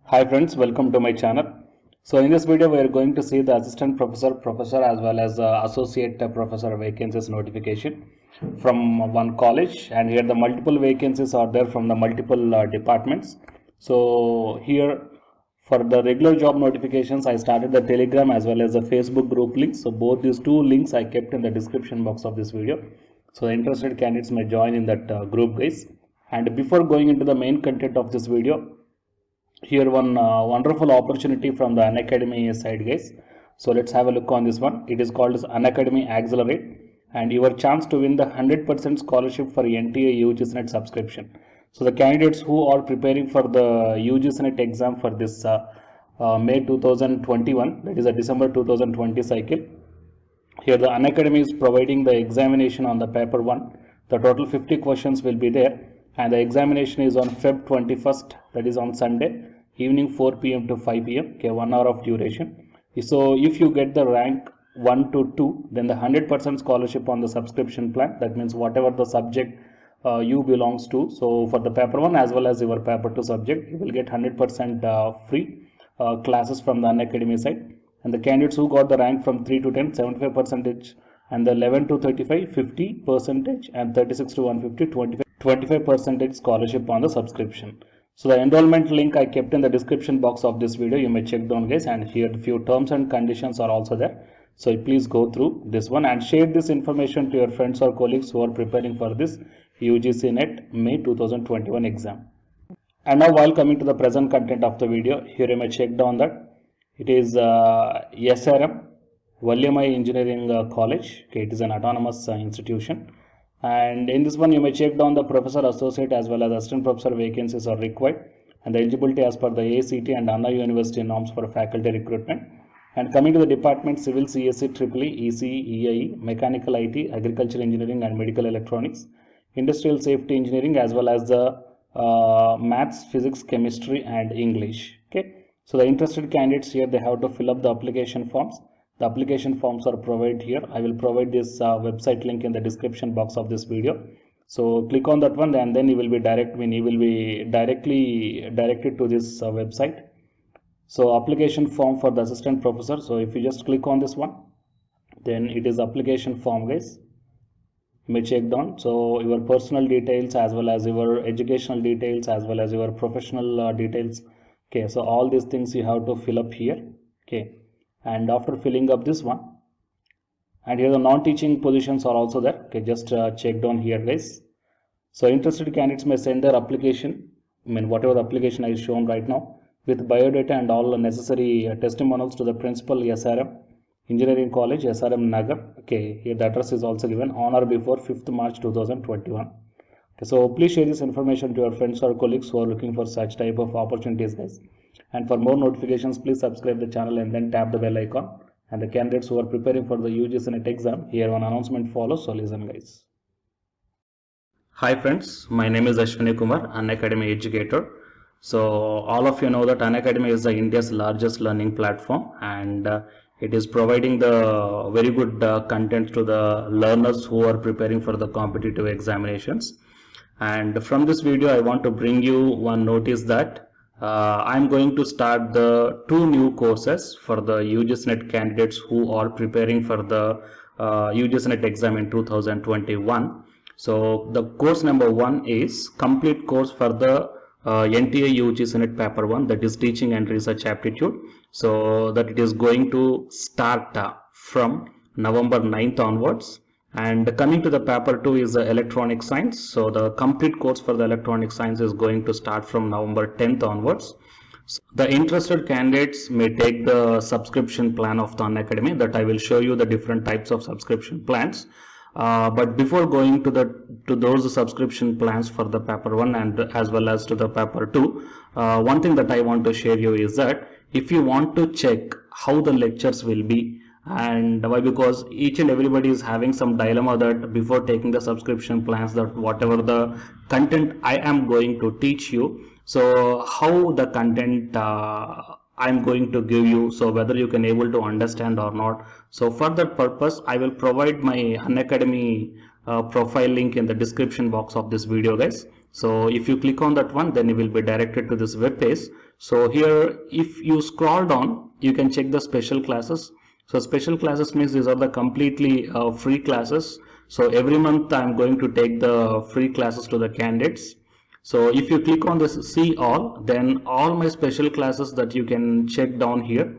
Hi friends, welcome to my channel. So in this video we are going to see the assistant professor as well as associate professor vacancies notification from one college, and here the multiple vacancies are there from the multiple departments. So here for the regular job notifications I started the Telegram as well as the Facebook group links. So both these two links I kept in the description box of this video. So the interested candidates may join in that group guys. And before going into the main content of this video, here one wonderful opportunity from the Unacademy side guys. So let's have a look on this one. It is called as Unacademy Accelerate, and your chance to win the 100% scholarship for NTA UGC NET subscription. So the candidates who are preparing for the UGC NET exam for this May 2021, that is a December 2020 cycle, here the Unacademy is providing the examination on the paper 1. The total 50 questions will be there, and the examination is on Feb 21st, that is on Sunday evening 4 p.m. to 5 p.m. Okay, 1 hour of duration. So if you get the rank 1 to 2, then the 100% scholarship on the subscription plan. That means whatever the subject you belongs to. So for the paper 1 as well as your paper 2 subject, you will get 100% free classes from the Unacademy side. And the candidates who got the rank from 3 to 10, 75%, and the 11 to 35, 50%, and 36 to 150, 25% scholarship on the subscription. So the enrollment link I kept in the description box of this video. You may check down guys, and here a few terms and conditions are also there. So please go through this one and share this information to your friends or colleagues who are preparing for this UGC NET May 2021 exam. And now while coming to the present content of the video, here you may check down that it is SRM Valliamai Engineering College. Okay, it is an autonomous institution. And in this one you may check down the professor, associate as well as assistant professor vacancies are required, and the eligibility as per the ACT and Anna University norms for faculty recruitment. And coming to the department, civil, CSE, EEE, ECE, EIE, mechanical IT, agricultural engineering and medical electronics, industrial safety engineering as well as the maths, physics, chemistry and English. Okay, so the interested candidates here, they have to fill up the application forms. The application forms are provided here. I will provide this website link in the description box of this video. So click on that one, and then you will be directly directed to this website. So application form for the assistant professor. So if you just click on this one, then it is application form guys. You may check down. So your personal details as well as your educational details as well as your professional details. Okay, so all these things you have to fill up here. Okay. And after filling up this one, and here the non-teaching positions are also there. Okay, just check down here guys. So interested candidates may send their application, whatever the application is shown right now, with biodata and all necessary testimonials to the principal SRM Engineering College, SRM Nagar. Okay, here the address is also given, on or before 5th March 2021. Okay, so please share this information to your friends or colleagues who are looking for such type of opportunities guys. And for more notifications, please subscribe the channel and then tap the bell icon. And the candidates who are preparing for the UGC NET exam, here one announcement follows, so listen guys. Hi friends, my name is Ashwini Kumar, Unacademy educator. So all of you know that Unacademy is India's largest learning platform, and it is providing the very good content to the learners who are preparing for the competitive examinations. And from this video, I want to bring you one notice that I'm going to start the 2 new courses for the UGC NET candidates who are preparing for the UGC NET exam in 2021. So the course number 1 is complete course for the NTA UGC NET paper 1, that is teaching and research aptitude. So that it is going to start from November 9th onwards. And coming to the paper 2 is the electronic science. So the complete course for the electronic science is going to start from November 10th onwards. So the interested candidates may take the subscription plan of the Unacademy, that I will show you the different types of subscription plans. But before going to those subscription plans for the paper 1 and as well as to the paper 2, one thing that I want to share you is that if you want to check how the lectures will be, and why, because each and everybody is having some dilemma that before taking the subscription plans, that whatever the content I am going to teach you, so how the content I'm going to give you, so whether you can able to understand or not. So for that purpose, I will provide my Unacademy profile link in the description box of this video guys. So if you click on that one, then you will be directed to this web page. So here, if you scroll down, you can check the special classes. So special classes means these are the completely free classes. So every month I'm going to take the free classes to the candidates. So if you click on this see all, then all my special classes that you can check down here,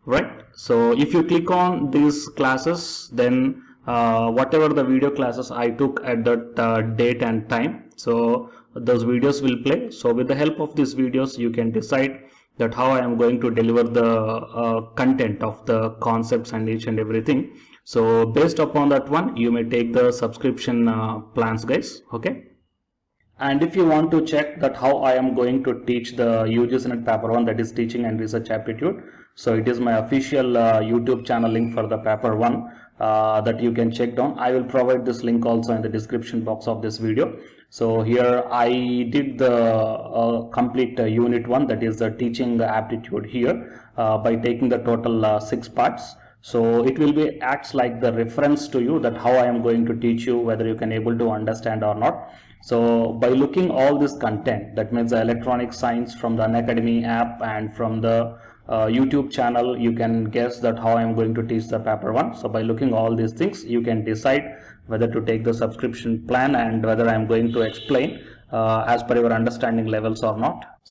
right? So if you click on these classes, then whatever the video classes I took at that date and time, so those videos will play. So with the help of these videos, you can decide that how I am going to deliver the content of the concepts and each and everything. So based upon that one, you may take the subscription plans, guys. Okay. And if you want to check that how I am going to teach the UGC NET paper 1, that is teaching and research aptitude, so it is my official YouTube channel link for the paper 1 that you can check down. I will provide this link also in the description box of this video. So here I did the complete unit 1, that is the teaching aptitude here by taking the total 6 parts. So it will be acts like the reference to you that how I am going to teach you, whether you can able to understand or not. So by looking all this content, that means the electronic science from the Unacademy app and from the YouTube channel, you can guess that how I am going to teach the paper 1. So by looking all these things, you can decide whether to take the subscription plan and whether I am going to explain as per your understanding levels or not.